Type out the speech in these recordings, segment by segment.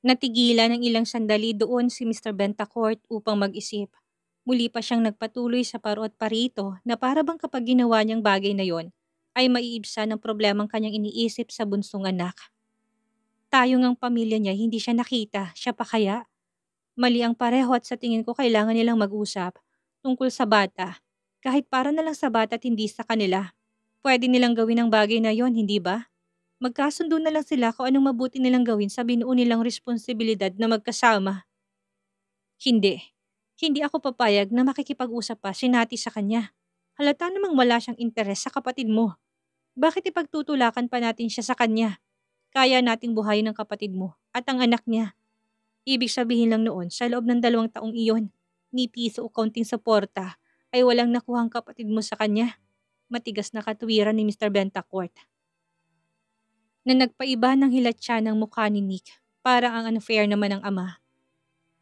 Natigilan ng ilang sandali doon si Mr. Bentacourt upang mag-isip. Muli pa siyang nagpatuloy sa parot parito na para bang kapag ginawa niyang bagay na yon, ay maiibsan ang problemang kanyang iniisip sa bunsong anak. Tayo ngang pamilya niya hindi siya nakita, siya pa kaya? Mali ang pareho at sa tingin ko kailangan nilang mag-usap tungkol sa bata. Kahit para na lang sa bata at hindi sa kanila. Pwede nilang gawin ang bagay na yon, hindi ba? Magkasundo na lang sila kung anong mabuti nilang gawin sa binuo nilang responsibilidad na magkasama. Hindi. Hindi ako papayag na makikipag-usap pa si Nati sa kanya. Halata namang wala siyang interes sa kapatid mo. Bakit ipagtutulakan pa natin siya sa kanya? Kaya nating buhayin ang kapatid mo at ang anak niya. Ibig sabihin lang noon, sa loob ng 2 taong iyon, ni piso o kaunting suporta ay walang nakuhang kapatid mo sa kanya. Matigas na katwiran ni Mr. Bentacourt na nagpaiba ng hilatsa ng mukha ni Nick. Parang ang unfair naman ng ama.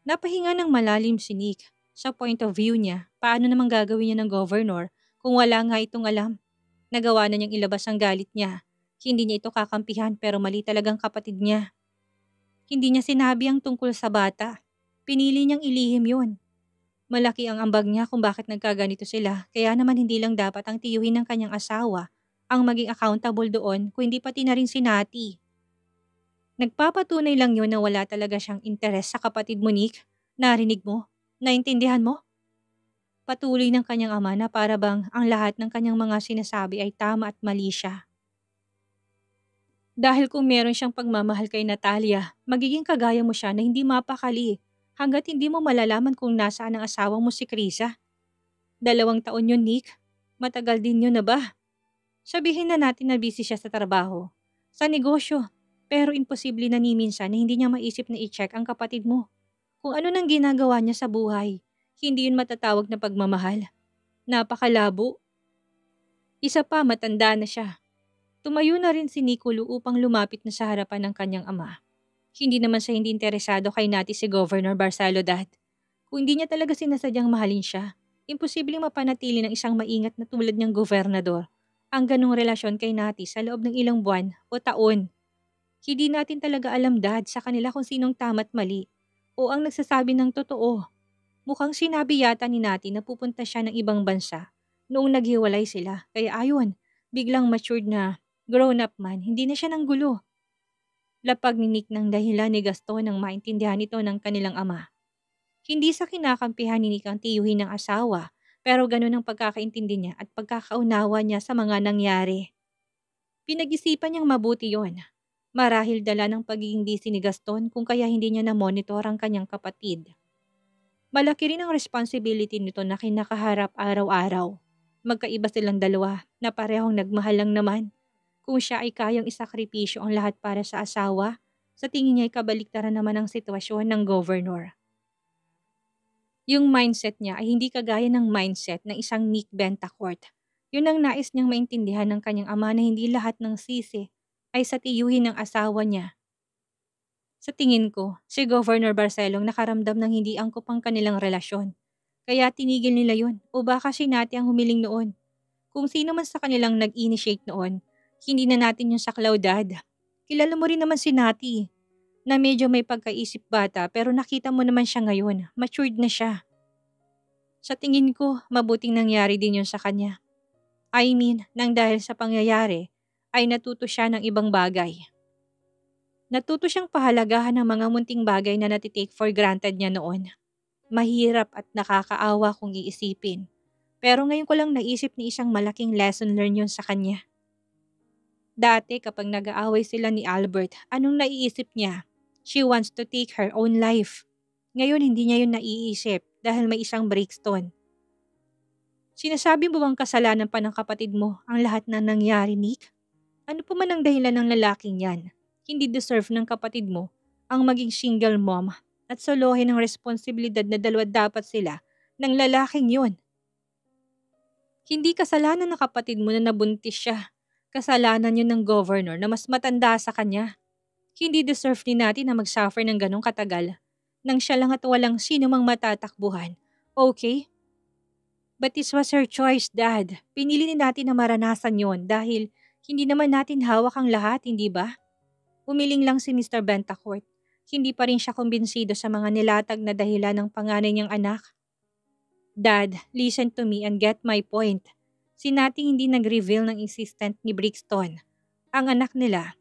Napahinga ng malalim si Nick. Sa point of view niya, paano namang gagawin niya ng governor kung wala nga itong alam? Nagawa na niyang ilabas ang galit niya. Hindi niya ito kakampihan pero mali talagang kapatid niya. Hindi niya sinabi ang tungkol sa bata. Pinili niyang ilihim yun. Malaki ang ambag niya kung bakit nagkaganito sila, kaya naman hindi lang dapat ang tiyuhin ng kanyang asawa ang maging accountable doon kung hindi pati na rin si Nati. Nagpapatunay lang yun na wala talaga siyang interes sa kapatid mo, Nick. Narinig mo? Naintindihan mo? Patuloy ng kanyang ama na para bang ang lahat ng kanyang mga sinasabi ay tama at mali siya. Dahil kung meron siyang pagmamahal kay Natalia, magiging kagaya mo siya na hindi mapakali hanggat hindi mo malalaman kung nasaan ang asawa mo si Krisa. 2 taon yun, Nick. Matagal din yun na ba? Sabihin na natin na busy siya sa trabaho, sa negosyo, pero imposible na ni minsan na hindi niya maisip na i-check ang kapatid mo. Kung ano nang ginagawa niya sa buhay, hindi yun matatawag na pagmamahal. Napakalabo. Isa pa, matanda na siya. Tumayo na rin si Nicolo upang lumapit na sa harapan ng kanyang ama. Hindi naman siya hindi interesado kay Nati si Governor Barsaludad. Kung hindi niya talaga sinasadyang mahalin siya, imposibleng mapanatili ng isang maingat na tulad niyang gobernador ang ganong relasyon kay Nati sa loob ng ilang buwan o taon. Hindi natin talaga alam, Dad, sa kanila kung sinong tama't mali o ang nagsasabi ng totoo. Mukhang sinabi yata ni Nati na pupunta siya ng ibang bansa noong naghiwalay sila. Kaya ayon, biglang matured na grown-up man, hindi na siya nanggulo. Lapag ni Nick ng dahilan ni Gaston nang maintindihan ito ng kanilang ama. Hindi sa kinakampihan ni Nick ang tiyuhin ng asawa, pero ganun ang pagkakaintindi niya at pagkakaunawa niya sa mga nangyari. Pinag-isipan niyang mabuti yon. Marahil dala ng pagiging busy ni Gaston kung kaya hindi niya na-monitor ang kanyang kapatid. Malaki rin ang responsibility nito na kinakaharap araw-araw. Magkaiba silang dalawa na parehong nagmahal lang naman. Kung siya ay kayang isakripisyo ang lahat para sa asawa, sa tingin niya ay kabaliktaran naman ang sitwasyon ng governor. Yung mindset niya ay hindi kagaya ng mindset ng isang Nick Bentacourt. Yun ang nais niyang maintindihan ng kanyang ama na hindi lahat ng sisi ay sa tiyuhin ng asawa niya. Sa tingin ko, si Governor Barcelong nakaramdam ng hindi angkop ang kanilang relasyon. Kaya tinigil nila yun o baka si Nati ang humiling noon. Kung sino man sa kanilang nag-initiate noon, hindi na natin yung saklaw, Dad. Kilala mo rin naman si Nati na medyo may pagkaisip bata pero nakita mo naman siya ngayon, matured na siya. Sa tingin ko, mabuting nangyari din yun sa kanya. I mean, nang dahil sa pangyayari, ay natuto siya ng ibang bagay. Natuto siyang pahalagahan ng mga munting bagay na natitake for granted niya noon. Mahirap at nakakaawa kung iisipin. Pero ngayon ko lang naisip ni isang malaking lesson learned yun sa kanya. Dati kapag nag-aaway sila ni Albert, anong naiisip niya? She wants to take her own life. Ngayon hindi niya yun naiisip dahil may isang breakstone. Sinasabi mo bang kasalanan pa ng kapatid mo ang lahat na nangyari, Nick? Ano pa man ang dahilan ng lalaking yan? Hindi deserve ng kapatid mo ang maging single mom at solohin ang responsibilidad na dalawa dapat sila ng lalaking yon. Hindi kasalanan ng kapatid mo na nabuntis siya. Kasalanan yun ng governor na mas matanda sa kanya. Hindi deserve ni natin na mag-suffer ng ganong katagal nang siya lang at walang sino mang matatakbuhan. Okay? But this was her choice, Dad. Pinili ni natin na maranasan yon dahil hindi naman natin hawak ang lahat, hindi ba? Umiling lang si Mr. Bentacourt. Hindi pa rin siya kumbinsido sa mga nilatag na dahilan ng panganay niyang anak. Dad, listen to me and get my point. Si Nating hindi nag-reveal ng insistent ni Brixton. Ang anak nila,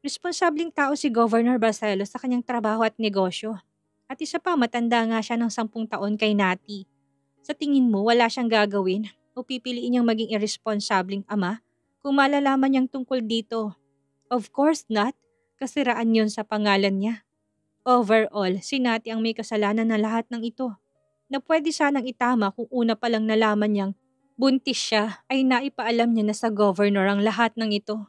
responsabling tao si Governor Barcelos sa kanyang trabaho at negosyo. At isa pa, matanda nga siya ng 10 taon kay Nati. Sa tingin mo, wala siyang gagawin o pipiliin niyang maging irresponsabling ama kung malalaman niyang tungkol dito? Of course not. Kasiraan yun sa pangalan niya. Overall, si Nati ang may kasalanan na lahat ng ito. Na pwede sanang itama kung una pa lang nalaman niyang buntis siya ay naipaalam niya na sa governor ang lahat ng ito.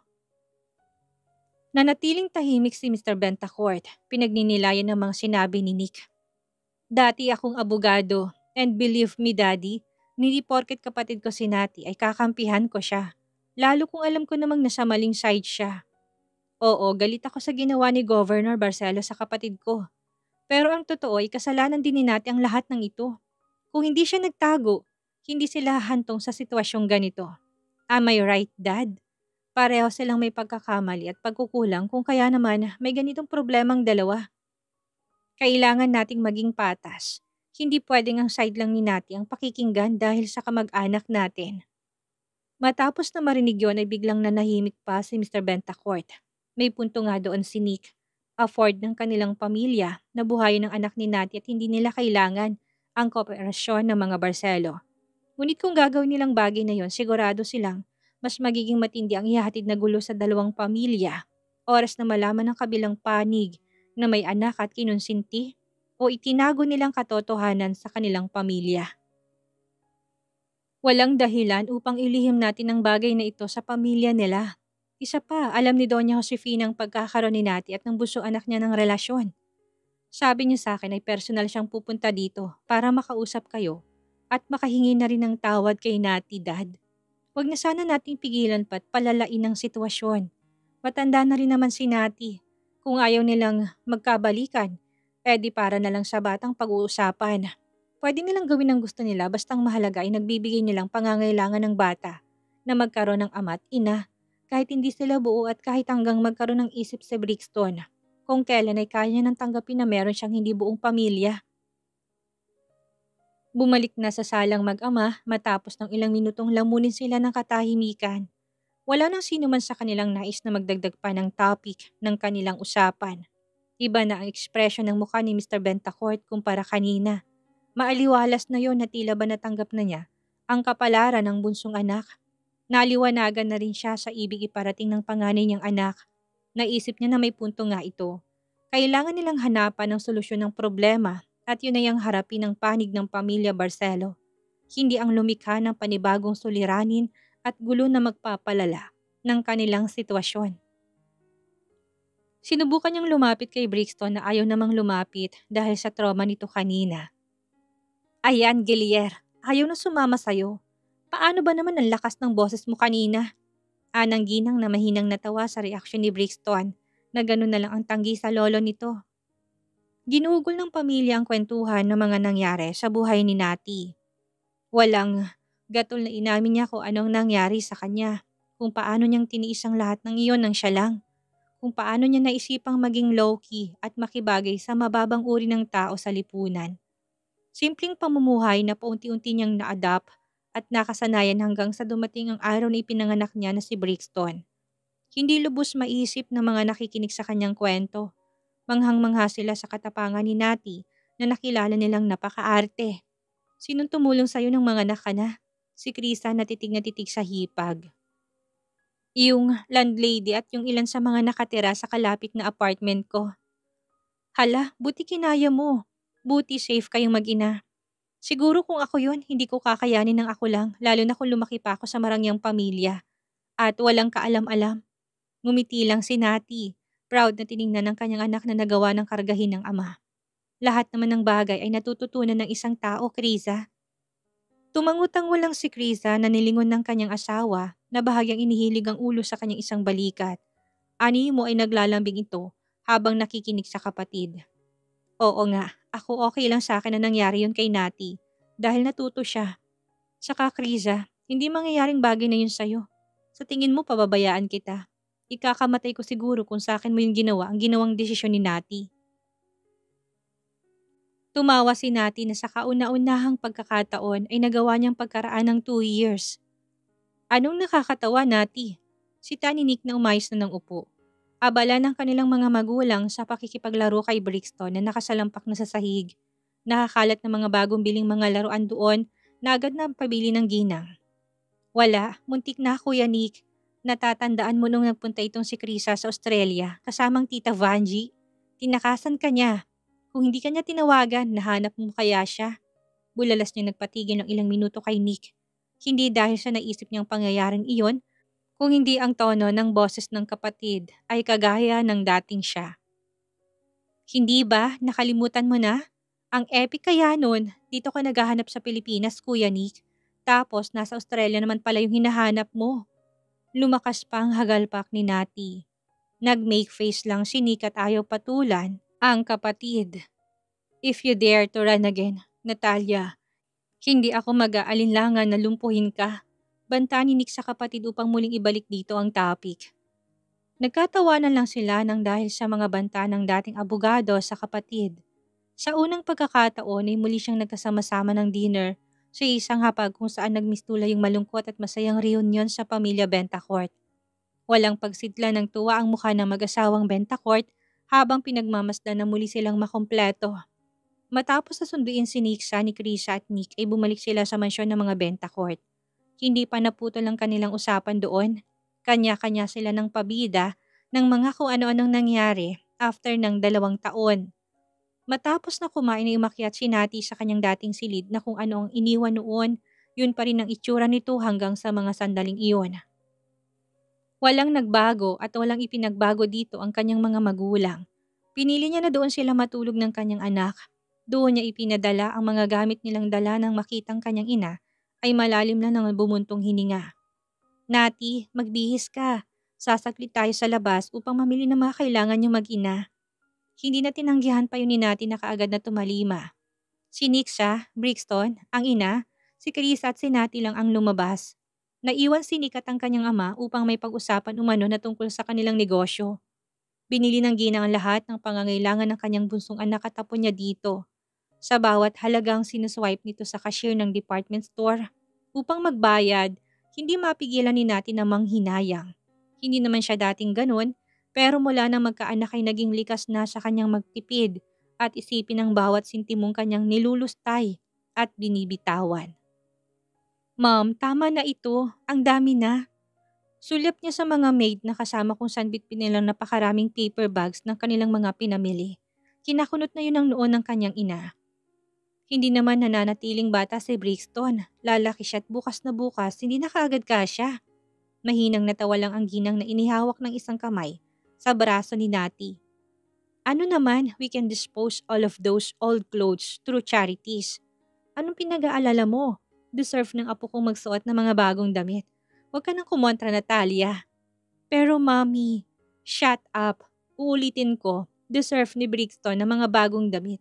Nanatiling tahimik si Mr. Bentacourt, pinagninilayan ng mga sinabi ni Nick. Dati akong abogado, and believe me daddy, hindi porket kapatid ko si Nati ay kakampihan ko siya. Lalo kung alam ko namang nasa maling side siya. Oo, galit ako sa ginawa ni Governor Barcelos sa kapatid ko. Pero ang totoo ay kasalanan din ni Nati ang lahat ng ito. Kung hindi siya nagtago, hindi sila hantong sa sitwasyong ganito. Am I right, Dad? Pareho silang may pagkakamali at pagkukulang kung kaya naman may ganitong problemang dalawa. Kailangan nating maging patas. Hindi pwedeng ang side lang ni Nati ang pakikinggan dahil sa kamag-anak natin. Matapos na marinig yon ay biglang nanahimik pa si Mr. Bentacourt. May punto nga doon si Nick. Afford ng kanilang pamilya na buhayin ng anak ni Nati at hindi nila kailangan ang kooperasyon ng mga Barcelo. Ngunit kung gagawin nilang bagay na yon, sigurado silang mas magiging matindi ang ihahatid na gulo sa dalawang pamilya. Oras na malaman ng kabilang panig na may anak at kinonsinti o itinago nilang katotohanan sa kanilang pamilya. Walang dahilan upang ilihim natin ang bagay na ito sa pamilya nila. Isa pa, alam ni Doña Josefina ang pagkakaroon ni Nati at ng bunso anak niya ng relasyon. Sabi niya sa akin ay personal siyang pupunta dito para makausap kayo at makahingi na rin ng tawad kay Nati, Dad. Huwag na sana nating pigilan pa't palalain ang sitwasyon. Matanda na rin naman si Nati. Kung ayaw nilang magkabalikan, di para na lang sa batang pag-uusapan. Pwede nilang gawin ang gusto nila bastang mahalaga ay nagbibigay nilang pangangailangan ng bata na magkaroon ng ama at ina kahit hindi sila buo at kahit hanggang magkaroon ng isip si Brixton kung kailan ay kaya niya nang tanggapin na meron siyang hindi buong pamilya. Bumalik na sa salang mag-ama matapos ng ilang minutong lamunin sila ng katahimikan. Wala nang sino man sa kanilang nais na magdagdag pa ng topic ng kanilang usapan. Iba na ang ekspresyon ng mukha ni Mr. Bentacourt kumpara kanina. Maaliwalas na yon na tila ba natanggap na niya ang kapalaran ng bunsong anak. Naliwanagan na rin siya sa ibig iparating ng panganay niyang anak. Naisip niya na may punto nga ito. Kailangan nilang hanapan ng solusyon ng problema at yun ay ang harapin ng panig ng pamilya Barcelo. Hindi ang lumikha ng panibagong suliranin at gulo na magpapalala ng kanilang sitwasyon. Sinubukan niyang lumapit kay Brixton na ayaw namang lumapit dahil sa trauma nito kanina. Ayan, Gilier. Ayaw na sumama sa'yo. Paano ba naman ang lakas ng boses mo kanina? Anang ginang na mahinang natawa sa reaksyon ni Brixton na gano'n na lang ang tanggi sa lolo nito. Ginugol ng pamilya ang kwentuhan ng mga nangyari sa buhay ni Nati. Walang gatol na inamin niya kung anong nangyari sa kanya, kung paano niyang tiniis ang lahat ng iyon nang siya lang, kung paano niya naisipang maging low-key at makibagay sa mababang uri ng tao sa lipunan. Simpleng pamumuhay na paunti-unti niyang na-adapt at nakasanayan hanggang sa dumating ang araw na ipinanganak niya na si Brixton. Hindi lubos maisip ng mga nakikinig sa kanyang kwento. Manghang-mangha sila sa katapangan ni Nati na nakilala nilang napakaarte. Sinong tumulong sa'yo ng mga anak ka na? Si Krisa na titig sa hipag. Yung landlady at yung ilan sa mga nakatira sa kalapit na apartment ko. Hala, buti kinaya mo. Buti safe kayong mag-ina. Siguro kung ako yun, hindi ko kakayanin ng ako lang, lalo na kung lumaki pa ako sa marangyang pamilya. At walang kaalam-alam. Ngumiti lang si Nati, proud na tiningnan ng kanyang anak na nagawa ng kargahin ng ama. Lahat naman ng bagay ay natututunan ng isang tao, Krisa. Tumangutang walang si Krisa na nilingon ng kanyang asawa na bahagyang inihilig ang ulo sa kanyang isang balikat. Ani mo ay naglalambing ito habang nakikinig sa kapatid. Oo nga, ako okay lang sa akin na nangyari yun kay Nati dahil natuto siya. Saka Krisa, hindi mangyayaring bagay na yun sa'yo. Sa tingin mo pababayaan kita. Ikakamatay ko siguro kung sa akin mo yung ginawa ang ginawang desisyon ni Nati. Tumawa si Nati na sa kauna-unahang pagkakataon ay nagawa niyang pagkaraan ng 2 years. Anong nakakatawa, Nati? Sita ni Nick na umayos na ng upo. Abala ng kanilang mga magulang sa pakikipaglaro kay Brixton na nakasalampak na sa sahig. Nakakalat ng mga bagong biling mga laruan doon na agad na pabili ng ginang. Wala, muntik na Kuya Nick. Natatandaan mo nung nagpunta itong si Krisa sa Australia kasamang Tita Vanji. Tinakasan ka niya. Kung hindi ka niya tinawagan, nahanap mo kaya siya? Bulalas niya nagpatigil ng ilang minuto kay Nick. Hindi dahil sa naisip niyang pangyayaring iyon, kung hindi ang tono ng boses ng kapatid ay kagaya ng dating siya. Hindi ba? Nakalimutan mo na? Ang epic kaya nun, dito ka naghahanap sa Pilipinas, Kuya Nick. Tapos nasa Australia naman pala yung hinahanap mo. Lumakas pa ang hagalpak ni Nati. Nag-make face lang si Nick at ayaw patulan ang kapatid. If you dare to run again, Natalia, hindi ako mag-aalinlangan na lumpuhin ka. Banta ni Nick sa kapatid upang muling ibalik dito ang topic. Nagkatawanan lang sila nang dahil sa mga banta ng dating abogado sa kapatid. Sa unang pagkakataon ay muli siyang nagkasama-sama ng dinner sa isang hapag kung saan nagmistula yung malungkot at masayang reunion sa pamilya Bentacourt. Walang pagsidla ng tuwa ang mukha ng mag-asawang Bentacourt habang pinagmamasdan na muli silang makompleto. Matapos sasunduin si Nixa ni Krisa at Nick ay bumalik sila sa mansyon ng mga Bentacourt. Hindi pa naputol ang kanilang usapan doon. Kanya-kanya sila ng pabida ng mga kung ano-anong nangyari after ng 2 taon. Matapos na kumain ay umakyat si Nati sa kanyang dating silid na kung ano ang iniwan noon, yun pa rin ang itsura nito hanggang sa mga sandaling iyon. Walang nagbago at walang ipinagbago dito ang kanyang mga magulang. Pinili niya na doon sila matulog ng kanyang anak. Doon niya ipinadala ang mga gamit nilang dala nang makitang kanyang ina ay malalim na ng bumuntong hininga. Nati, magbihis ka. Sasaklit tayo sa labas upang mamili ng mga kailangan niyong mag-ina. Hindi na tinanggihan pa yun ni Nati na kaagad na tumalima. Si Nixa, Brixton, ang ina, si Krisa at si Nati lang ang lumabas. Naiwan si Nick at ang kanyang ama upang may pag-usapan umano na tungkol sa kanilang negosyo. Binili ng ginang ang lahat ng pangangailangan ng kanyang bunsong anak at apo niya dito. Sa bawat halagang sinuswipe nito sa cashier ng department store. Upang magbayad, hindi mapigilan ni Nati na manghinayang. Hindi naman siya dating ganun, pero mula nang magkaanak ay naging likas na sa kanyang magtipid at isipin ang bawat sintimong kanyang nilulustay at binibitawan. Ma'am, tama na ito. Ang dami na. Sulyap niya sa mga maid na kasama kung saan bitbit nilang napakaraming paper bags ng kanilang mga pinamili. Kinakunot na yun ang noon ng kanyang ina. Hindi naman nananatiling bata si Brixton. Lalaki siya at bukas na bukas, hindi na kaagad kasya. Mahinang natawa lang ang ginang na inihawak ng isang kamay sa braso ni Nati. Ano naman, we can dispose all of those old clothes through charities. Anong pinag-aalala mo? Deserve ng apo kong magsuot ng mga bagong damit. Huwag ka nang kumontra, Natalia. Pero mami, shut up. Uulitin ko, deserve ni Brixton ng mga bagong damit.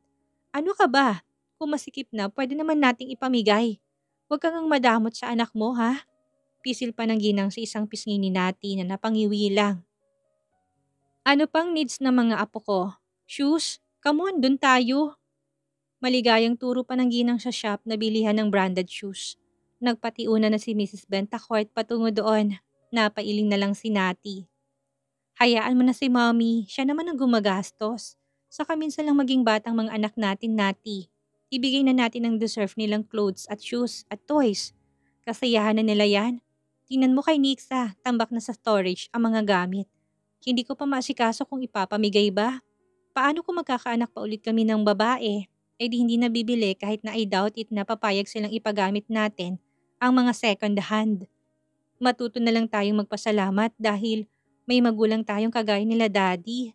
Ano ka ba? Kung masikip na, pwede naman nating ipamigay. Huwag kang madamot sa anak mo, ha? Pisil pa ng ginang sa isang pisngi ni Nati na napangiwi lang. Ano pang needs ng mga apo ko? Shoes? Come on, dun tayo. Maligayang turo pa ng ginang sa shop na bilihan ng branded shoes. Nagpatiuna na si Mrs. Bentacourt patungo doon. Napailing na lang si Nati. Hayaan mo na si Mommy, siya naman ang gumagastos. Saka minsan lang maging batang mga anak natin, Nati. Ibigay na natin ang deserve nilang clothes at shoes at toys. Kasayahan na nila yan. Tingnan mo kay Nixa, tambak na sa storage ang mga gamit. Hindi ko pa maasikaso kung ipapamigay ba. Paano kung magkakaanak pa ulit kami ng babae? Eh di hindi nabibili kahit na I doubt it na papayag silang ipagamit natin ang mga second hand. Matuto na lang tayong magpasalamat dahil may magulang tayong kagaya nila daddy.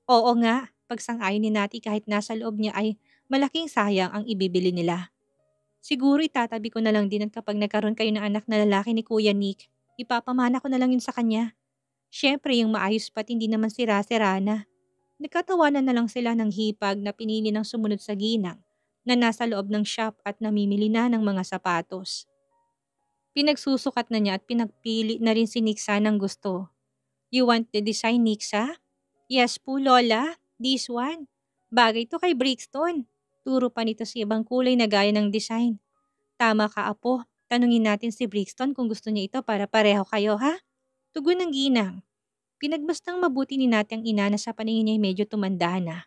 Oo nga, pagsang-ayon ni Nati kahit nasa loob niya ay malaking sayang ang ibibili nila. Siguro itatabi ko na lang din at kapag nagkaroon kayo ng anak na lalaki ni Kuya Nick, ipapamana ko na lang yun sa kanya. Siyempre yung maayos pa't hindi naman sira-sira na. Nagkatawanan na lang sila ng hipag na pinili ng sumunod sa ginang na nasa loob ng shop at namimili na ng mga sapatos. Pinagsusukat na niya at pinagpili na rin si Nixa ng gusto. You want the design, Nixa? Yes po, Lola. This one. Bagay to kay Brixton. Turo pa nito sa ibang kulay na gaya ng design. Tama ka, apo. Tanungin natin si Brixton kung gusto niya ito para pareho kayo, ha? Tugon ng ginang. Pinagbastang mabuti ni Nati ang ina na sa paningin niya ay medyo tumanda na.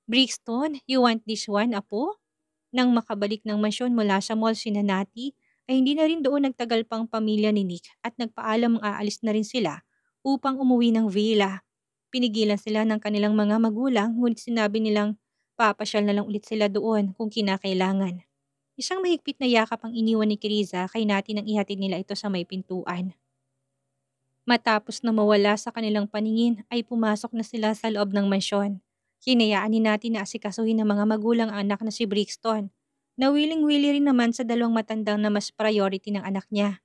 Brixton, you want this one, apo? Nang makabalik ng mansyon mula sa mall si Nati, ay hindi na rin doon nagtagal pang pamilya ni Nick at nagpaalam ang aalis na rin sila upang umuwi ng villa. Pinigilan sila ng kanilang mga magulang ngunit sinabi nilang papasyal na lang ulit sila doon kung kinakailangan. Isang mahigpit na yakap ang iniwan ni Kriza kay Nati nang ihatid nila ito sa may pintuan. Matapos na mawala sa kanilang paningin ay pumasok na sila sa loob ng mansyon. Hinayaan ni Nati na asikasuhin ng mga magulang ang anak na si Brixton, na willing-willy rin naman sa dalawang matandang na mas priority ng anak niya.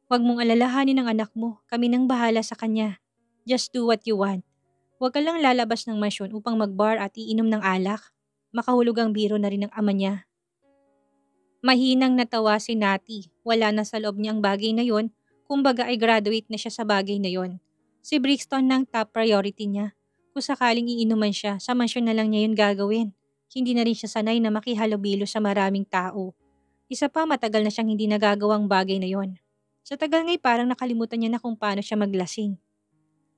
Huwag mong alalahanin ang anak mo, kami nang bahala sa kanya. Just do what you want. Huwag ka lang lalabas ng mansyon upang mag-bar at iinom ng alak. Makahulog ang biro na rin ng ama niya. Mahinang natawa si Nati. Wala na sa loob niya ang bagay na yon, kumbaga ay graduate na siya sa bagay na yon. Si Brixton nang top priority niya. Kung sakaling iinuman siya, sa mansyon na lang niya yun gagawin. Hindi na rin siya sanay na makihalubilo sa maraming tao. Isa pa, matagal na siyang hindi nagagawang bagay na yon. Sa tagal nga'y parang nakalimutan niya na kung paano siya maglasing.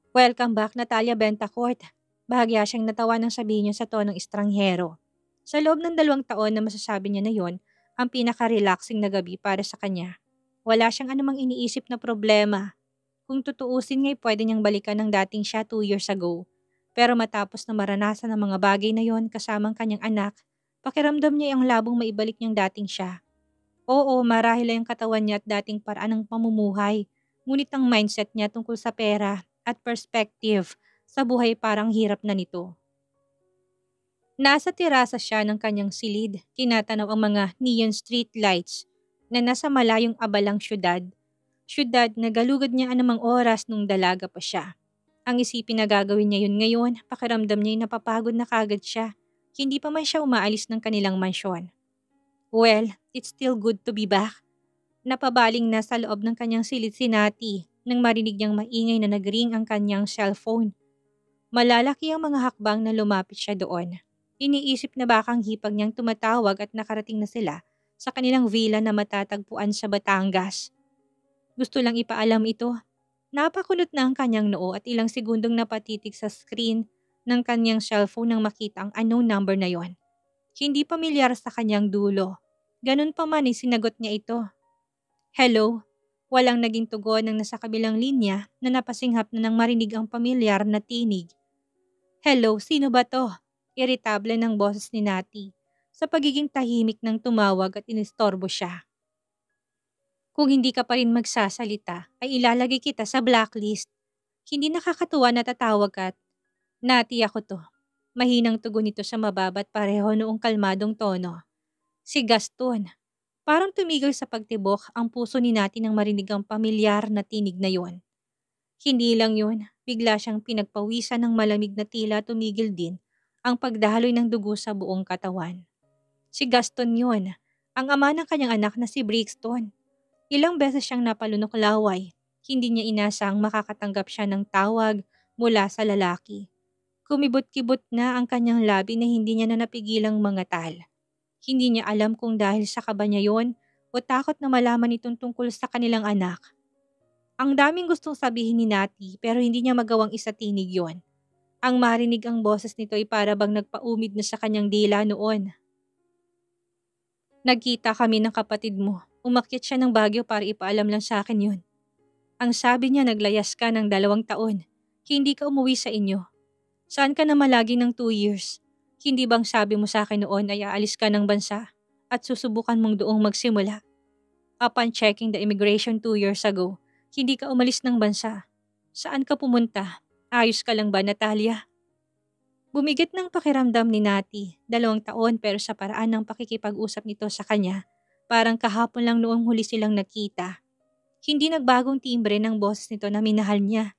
Welcome back, Natalia Bentacourt. Bahagya siyang natawa nang sabihin niya sa tonong estranghero. Sa loob ng 2 taon na masasabi niya na yon, ang pinaka-relaxing na gabi para sa kanya. Wala siyang anumang iniisip na problema. Kung tutuusin nga'y pwede niyang balikan ng dating siya 2 years ago. Pero matapos na maranasan ang mga bagay na yon kasamang kanyang anak, pakiramdam niya ang labong maibalik niyang dating siya. Oo, marahil ay ang katawan niya at dating paraan ng pamumuhay. Ngunit ang mindset niya tungkol sa pera at perspective sa buhay parang hirap na nito. Nasa terasa siya ng kanyang silid, tinatanaw ang mga neon street lights na nasa malayong abalang syudad. Syudad na galugad niya anumang oras nung dalaga pa siya. Ang isipin na gagawin niya yun ngayon, pakiramdam niya ay napapagod na kagad siya. Hindi pa man siya umaalis ng kanilang mansyon. Well, it's still good to be back. Napabaling na sa loob ng kanyang silid si Nati nang marinig niyang maingay na nagring ang kanyang cellphone. Malalaki ang mga hakbang na lumapit siya doon. Iniisip na bakang hipag niyang tumatawag at nakarating na sila sa kanilang villa na matatagpuan sa Batangas. Gusto lang ipaalam ito. Napakulot na ang kanyang noo at ilang segundong napatitig sa screen ng kanyang cellphone nang makita ang unknown number na yon. Hindi pamilyar sa kanyang dulo. Ganun pa man ay sinagot niya ito. Hello? Walang naging tugon ng nasa kabilang linya na napasinghap na nang marinig ang pamilyar na tinig. Hello, sino ba to? Iritable ng boses ni Nati sa pagiging tahimik ng tumawag at inistorbo siya. Kung hindi ka pa rin magsasalita, ay ilalagay kita sa blacklist. Hindi nakakatuwa na tatawag ka. Nati ako to. Mahinang tugon nito sa mababa at pareho noong kalmadong tono. Si Gaston. Parang tumigil sa pagtibok ang puso ni Nati nang marinig ang pamilyar na tinig na yon. Hindi lang yun, bigla siyang pinagpawisan ng malamig na tila tumigil din ang pagdaloy ng dugo sa buong katawan. Si Gaston yun, ang ama ng kanyang anak na si Brixton. Ilang beses siyang napalunok laway. Hindi niya inasang makakatanggap siya ng tawag mula sa lalaki. Kumibot-kibot na ang kanyang labi na hindi niya na napigilang mangatal. Hindi niya alam kung dahil sa kaba niya yon o takot na malaman itong tungkol sa kanilang anak. Ang daming gustong sabihin ni Nati pero hindi niya magawang isatinig yon. Ang marinig ang boses nito ay para bang nagpaumid na sa kanyang dila noon. Nagkita kami ng kapatid mo. Umakyat siya ng Baguio para ipaalam lang sa akin yun. Ang sabi niya naglayas ka ng 2 taon. Hindi ka umuwi sa inyo. Saan ka na malagi ng 2 years? Hindi bang sabi mo sa akin noon ay aalis ka ng bansa at susubukan mong doong magsimula? Upon checking the immigration 2 years ago, hindi ka umalis ng bansa. Saan ka pumunta? Ayos ka lang ba, Natalia? Bumigat ng pakiramdam ni Nati, 2 taon pero sa paraan ng pakikipag-usap nito sa kanya, parang kahapon lang noong huli silang nakita. Hindi nagbagong timbre ng boses nito na minahal niya.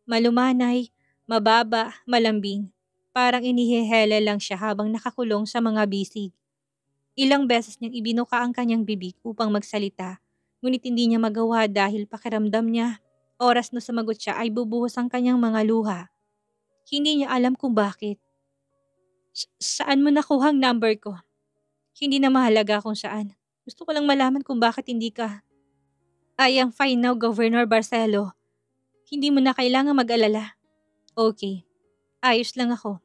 Malumanay, mababa, malambing. Parang inihihele lang siya habang nakakulong sa mga bisig. Ilang beses niyang ibinuka ang kanyang bibig upang magsalita, ngunit hindi niya magawa dahil pakiramdam niya, oras na sumagot siya ay bubuhos ang kanyang mga luha. Hindi niya alam kung bakit. Saan mo nakuha ang number ko? Hindi na mahalaga kung saan. Gusto ko lang malaman kung bakit hindi ka. I am fine now, Governor Barcelo. Hindi mo na kailangan mag-alala. Okay, ayos lang ako.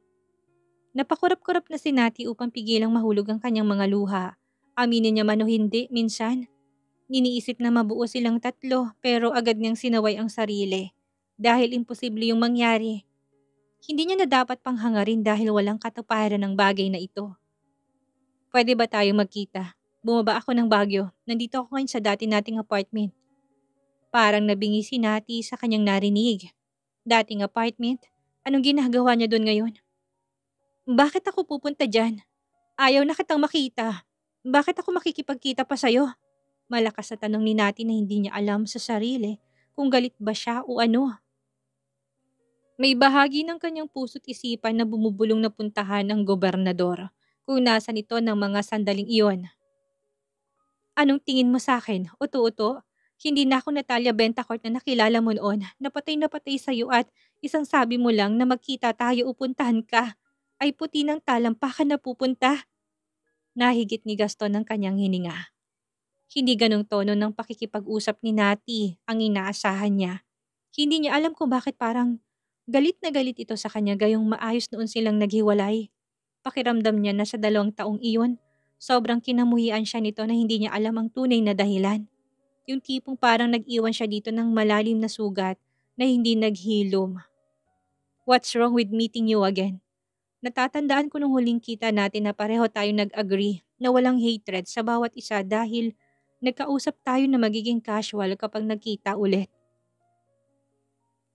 Napakurap-kurap na si Nati upang pigilang mahulog ang kanyang mga luha. Aminin niya man o hindi, minsan. Niniisip na mabuo silang tatlo pero agad niyang sinaway ang sarili. Dahil imposible yung mangyari. Hindi niya na dapat panghangarin dahil walang katuparan ng bagay na ito. Pwede ba tayo magkita? Bumaba ako ng Baguio. Nandito ako ngayon sa dati nating apartment. Parang nabingi si Nati sa kanyang narinig. Dating apartment? Anong ginagawa niya doon ngayon? Bakit ako pupunta dyan? Ayaw na kitang makita. Bakit ako makikipagkita pa sa'yo? Malakas na tanong ni Nati na hindi niya alam sa sarili kung galit ba siya o ano. May bahagi ng kanyang puso't isipan na bumubulong na puntahan ng gobernador kung nasan ito ng mga sandaling iyon. Anong tingin mo sa akin? Uto-uto? Hindi na ako Natalia Bentacourt na nakilala mo noon. Na patay sa'yo at isang sabi mo lang na magkita tayo o puntahan ka. Ay puti ng talampakan na pupunta. Nahigit ni Gaston ng kanyang hininga. Hindi ganong tono ng pakikipag-usap ni Nati ang inaasahan niya. Hindi niya alam kung bakit parang galit na galit ito sa kanya gayong maayos noon silang naghiwalay. Pakiramdam niya na sa 2 taong iyon, sobrang kinamuhian siya nito na hindi niya alam ang tunay na dahilan. Yung tipong parang nag-iwan siya dito ng malalim na sugat na hindi naghilom. What's wrong with meeting you again? Natatandaan ko nung huling kita natin na pareho tayong nag-agree na walang hatred sa bawat isa dahil nagkausap tayo na magiging casual kapag nagkita ulit.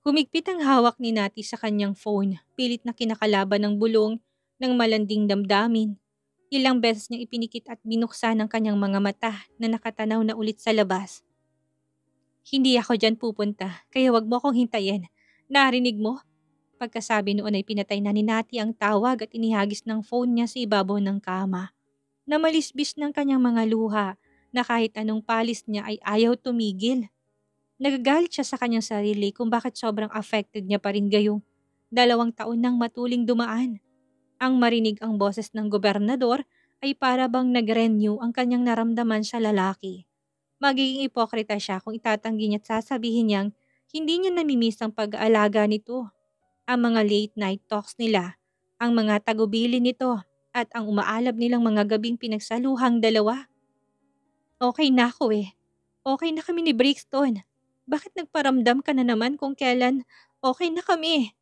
Humigpit ang hawak ni Nati sa kanyang phone, pilit na kinakalaban ng bulong ng malanding damdamin. Ilang beses niyang ipinikit at binuksan ang kanyang mga mata na nakatanaw na ulit sa labas. Hindi ako dyan pupunta, kaya wag mo akong hintayin. Narinig mo? Pagkasabi noon ay pinatay na ni Nati ang tawag at inihagis ng phone niya sa ibabaw ng kama. Namalisbis ng kanyang mga luha na kahit anong palis niya ay ayaw tumigil. Nagagalit siya sa kanyang sarili kung bakit sobrang affected niya pa rin gayong 2 taon nang matuling dumaan. Ang marinig ang boses ng gobernador ay para bang nag-renew ang kanyang naramdaman sa lalaki. Magiging ipokrita siya kung itatanggi niya at sasabihin niyang hindi niya namimiss ang pag-aalaga nito. Ang mga late night talks nila, ang mga tagubilin nito, at ang umaalab nilang mga gabing pinagsaluhang dalawa. Okay na ako eh. Okay na kami ni Brixton. Bakit nagparamdam ka na naman kung kailan okay na kami?